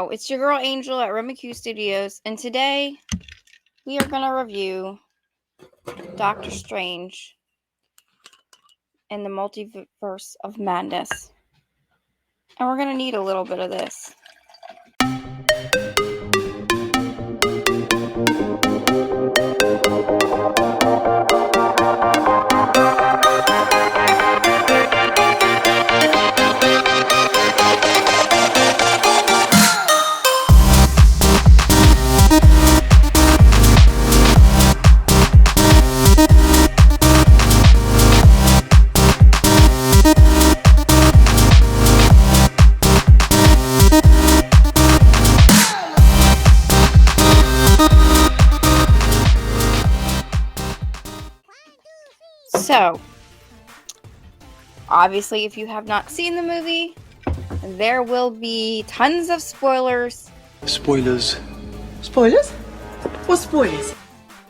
It's your girl Angel at RMQ Studios, and today we are going to review Doctor Strange and the Multiverse of Madness. And we're going to need a little bit of this. So, obviously, if you have not seen the movie, there will be tons of spoilers. Spoilers. Spoilers? What spoilers?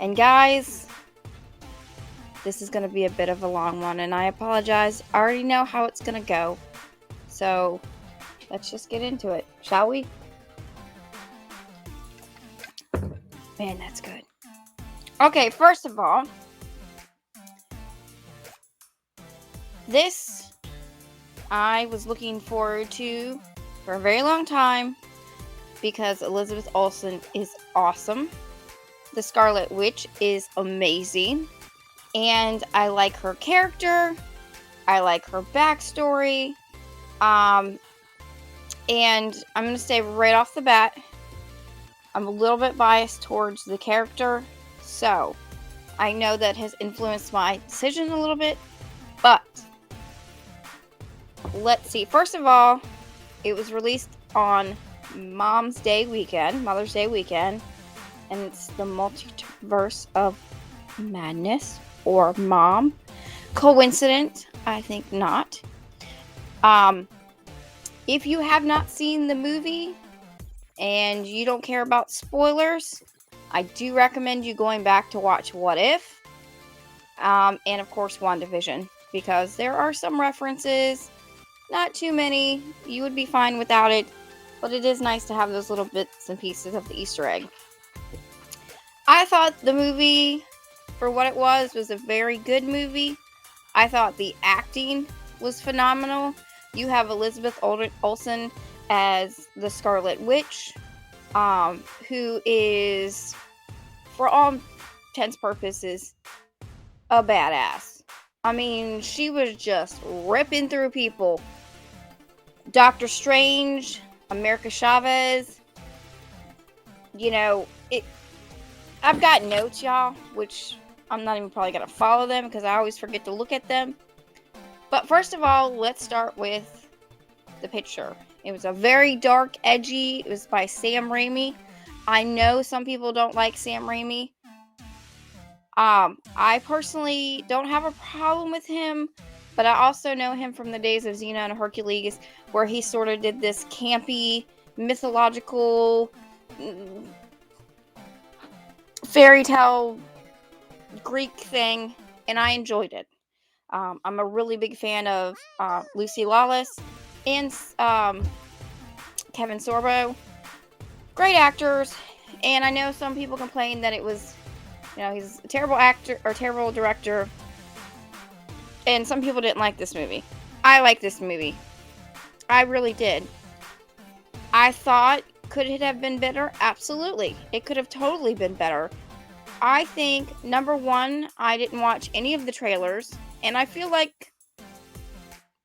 And guys, this is going to be a bit of a long one, and I apologize. I already know how it's going to go. So, let's just get into it, shall we? Man, that's good. Okay, first of all, this I was looking forward to for a very long time because Elizabeth Olsen is awesome. The Scarlet Witch is amazing. And I like her character. I like her backstory. And I'm going to say right off the bat, I'm a little bit biased towards the character. So, I know that has influenced my decision a little bit. But, let's see. First of all, it was released on Mother's Day weekend. And it's the Multiverse of Madness. Or Mom. Coincidence? I think not. If you have not seen the movie and you don't care about spoilers, I do recommend you going back to watch What If, and of course WandaVision, because there are some references, not too many. You would be fine without it, but it is nice to have those little bits and pieces of the Easter egg. I thought the movie, for what it was a very good movie. I thought the acting was phenomenal. You have Elizabeth Olsen as the Scarlet Witch, who is, for all intents and purposes, a badass. I mean, she was just ripping through people. Doctor Strange, America Chavez, I've got notes, y'all, which I'm not even probably going to follow them because I always forget to look at them. But first of all, let's start with the picture. It was a very dark, edgy. It was by Sam Raimi. I know some people don't like Sam Raimi. I personally don't have a problem with him, but I also know him from the days of Xena and Hercules, where he sort of did this campy, mythological, fairy tale Greek thing, and I enjoyed it. I'm a really big fan of Lucy Lawless and Kevin Sorbo. Great actors, and I know some people complain that it was, he's a terrible actor or terrible director, and some people didn't like this movie. I like this movie. I really did. I thought, could it have been better? Absolutely. It could have totally been better. I think, number one, I didn't watch any of the trailers, and I feel like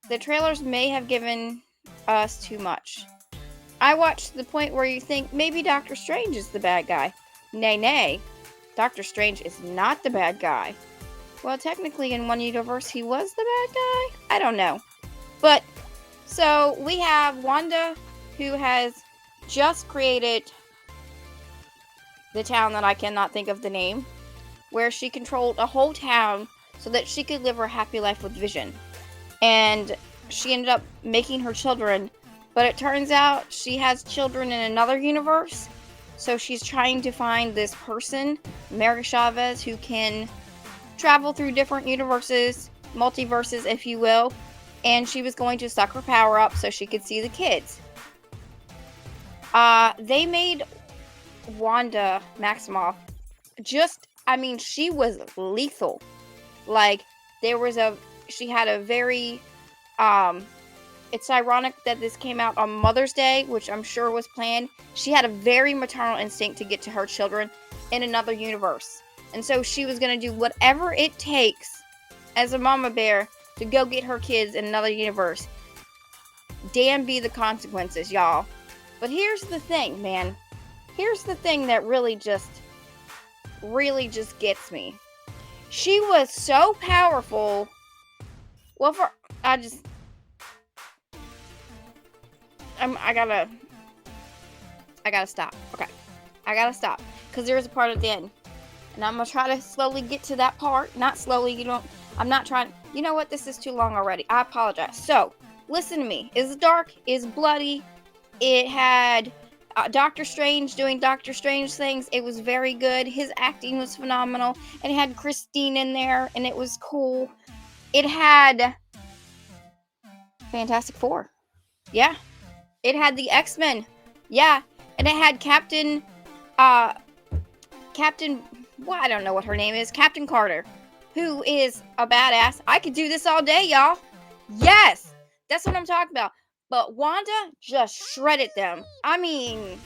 the trailers may have given us too much. I watched to the point where you think maybe Doctor Strange is the bad guy. Nay. Doctor Strange is not the bad guy. Well, technically, in one universe, he was the bad guy? I don't know. But, so, we have Wanda, who has just created the town that I cannot think of the name, where she controlled a whole town so that she could live her happy life with Vision. And she ended up making her children, but it turns out she has children in another universe, so she's trying to find this person, America Chavez, who can travel through different universes, multiverses, if you will, and she was going to suck her power up so she could see the kids. They made Wanda Maximoff she was lethal. Like, she had a very, it's ironic that this came out on Mother's Day, which I'm sure was planned. She had a very maternal instinct to get to her children in another universe. And so she was going to do whatever it takes as a mama bear to go get her kids in another universe. Damn be the consequences, y'all. But here's the thing, man. Here's the thing that really just gets me. She was so powerful. Well, I gotta stop. Okay. I gotta stop. Because there's a part at the end. And I'm gonna try to slowly get to that part. Not slowly, I'm not trying. You know what? This is too long already. I apologize. So, listen to me. It's dark. It's bloody. It had Doctor Strange doing Doctor Strange things. It was very good. His acting was phenomenal. And it had Christine in there, and it was cool. It had Fantastic Four. Yeah. It had the X-Men. Yeah. And it had Captain, well, I don't know what her name is. Captain Carter, who is a badass. I could do this all day, y'all. Yes. That's what I'm talking about. But Wanda just shredded them. I mean,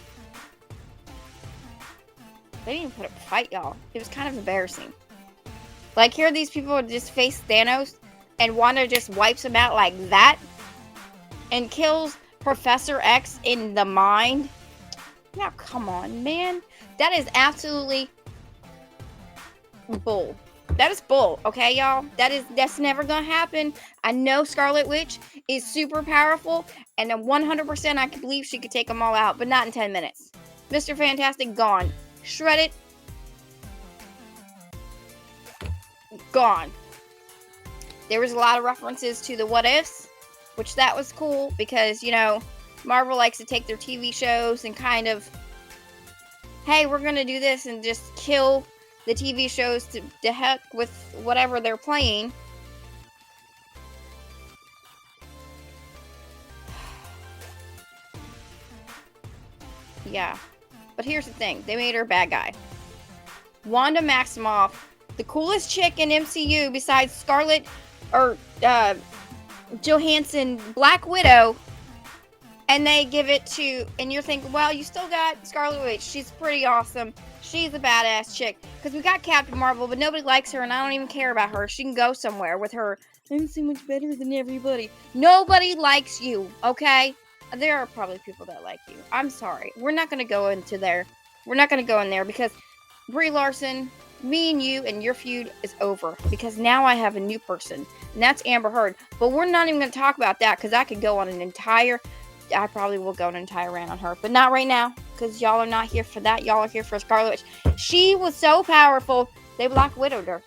they didn't even put up a fight, y'all. It was kind of embarrassing. Like, here these people just face Thanos, and Wanda just wipes them out like that, and kills Professor X in the mind. Now, come on, man. That is absolutely bull. That is bull, okay, y'all? That's never gonna happen. I know Scarlet Witch is super powerful, and then 100% I could believe she could take them all out, but not in 10 minutes. Mr. Fantastic, gone. Shredded. Gone. There was a lot of references to the what ifs, which that was cool, because, Marvel likes to take their TV shows and kind of, hey, we're gonna do this, and just kill the TV shows to heck with whatever they're playing. Yeah. But here's the thing. They made her a bad guy. Wanda Maximoff, the coolest chick in MCU besides Scarlett or Johansson, Black Widow, and they give it to, and you're thinking, well, you still got Scarlet Witch. She's pretty awesome. She's a badass chick. Because we got Captain Marvel, but nobody likes her, and I don't even care about her. She can go somewhere with her. I'm so much better than everybody. Nobody likes you, okay? There are probably people that like you. I'm sorry. We're not going to go into there. We're not going to go in there, because Brie Larson, me and you and your feud is over. Because now I have a new person, and that's Amber Heard. But we're not even going to talk about that, because I could go on I probably will go an entire rant on her, but not right now, because y'all are not here for that. Y'all are here for Scarlet Witch. She was so powerful, they Black Widowed her.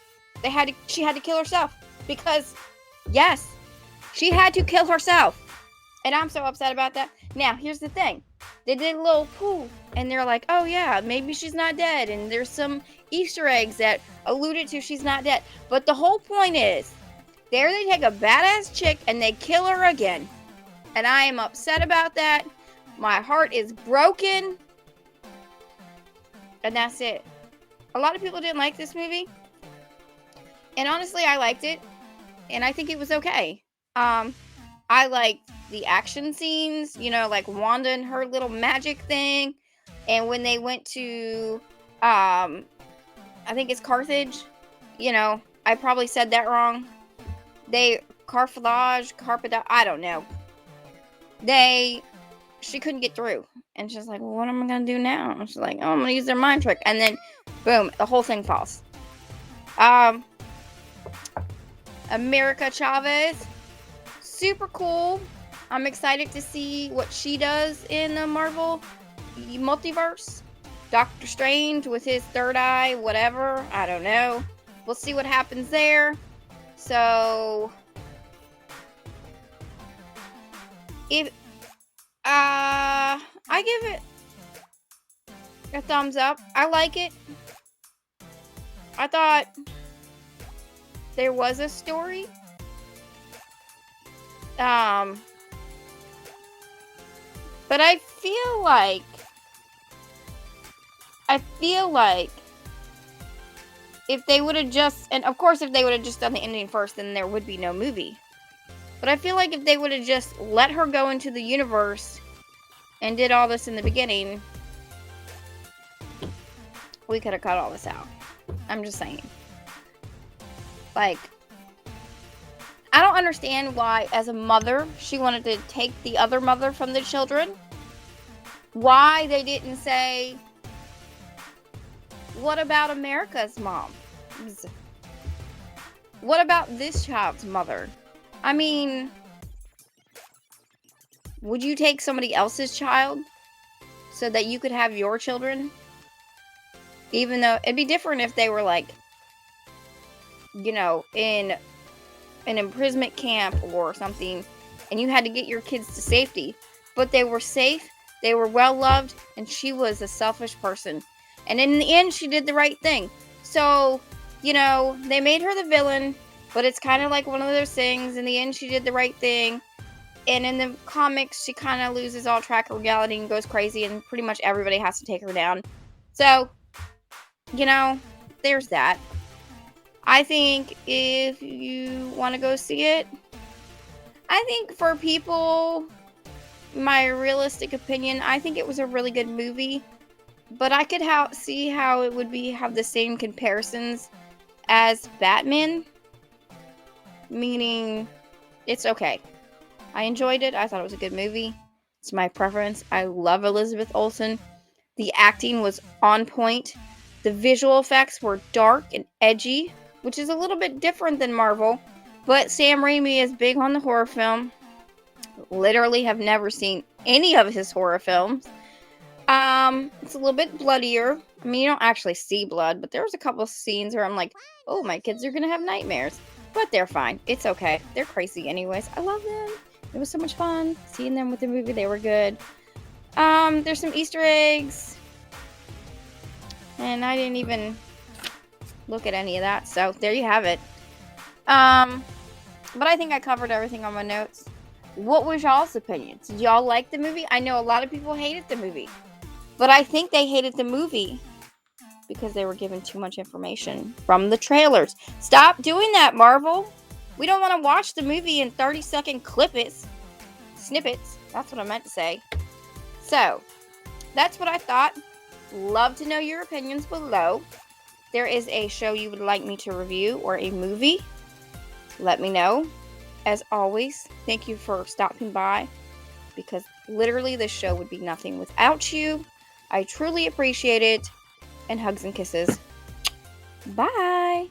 She had to kill herself, because, yes, she had to kill herself, and I'm so upset about that. Now, here's the thing. They did a little poo, and they're like, oh yeah, maybe she's not dead, and there's some Easter eggs that alluded to she's not dead, but the whole point is, there they take a badass chick, and they kill her again. And I am upset about that. My heart is broken. And that's it. A lot of people didn't like this movie. And honestly, I liked it. And I think it was okay. I liked the action scenes. Like Wanda and her little magic thing. And when they went to, I think it's Carthage. I probably said that wrong. Carthage, I don't know. She couldn't get through, and she's like, well, what am I gonna do now? And she's like, oh, I'm gonna use their mind trick, and then boom, the whole thing falls. America Chavez, super cool. I'm excited to see what she does in the Marvel Multiverse. Doctor Strange with his third eye, whatever, I don't know. We'll see what happens there. So I give it a thumbs up. I like it. I thought there was a story. But But I feel like if they would have just, and of course if they would have just done the ending first, then there would be no movie. But I feel like if they would have just let her go into the universe and did all this in the beginning, we could have cut all this out. I'm just saying. Like, I don't understand why, as a mother, she wanted to take the other mother from the children. Why they didn't say, what about America's mom? What about this child's mother? I mean, would you take somebody else's child so that you could have your children? Even though it'd be different if they were like, you know, in an imprisonment camp or something, and you had to get your kids to safety. But they were safe, they were well loved, and she was a selfish person. And in the end, she did the right thing. So, you know, they made her the villain, but it's kind of like one of those things. In the end, she did the right thing. And in the comics, she kind of loses all track of reality and goes crazy, and pretty much everybody has to take her down. So, you know, there's that. I think if you want to go see it, I think for people, my realistic opinion, I think it was a really good movie. But I could see how it would have the same comparisons as Batman. Meaning, it's okay. I enjoyed it. I thought it was a good movie. It's my preference. I love Elizabeth Olsen. The acting was on point. The visual effects were dark and edgy, which is a little bit different than Marvel. But Sam Raimi is big on the horror film. Literally have never seen any of his horror films. It's a little bit bloodier. I mean, you don't actually see blood, but there was a couple scenes where I'm like, oh, my kids are gonna have nightmares. But they're fine. It's okay. They're crazy anyways. I love them. It was so much fun seeing them with the movie. They were good. There's some Easter eggs. And I didn't even look at any of that. So there you have it. But I think I covered everything on my notes. What was y'all's opinions? Did y'all like the movie? I know a lot of people hated the movie. But I think they hated the movie because they were given too much information from the trailers. Stop doing that, Marvel. We don't want to watch the movie in 30-second snippets. That's what I meant to say. So, that's what I thought. Love to know your opinions below. There is a show you would like me to review or a movie. Let me know. As always, thank you for stopping by, because literally this show would be nothing without you. I truly appreciate it. And hugs and kisses. Bye.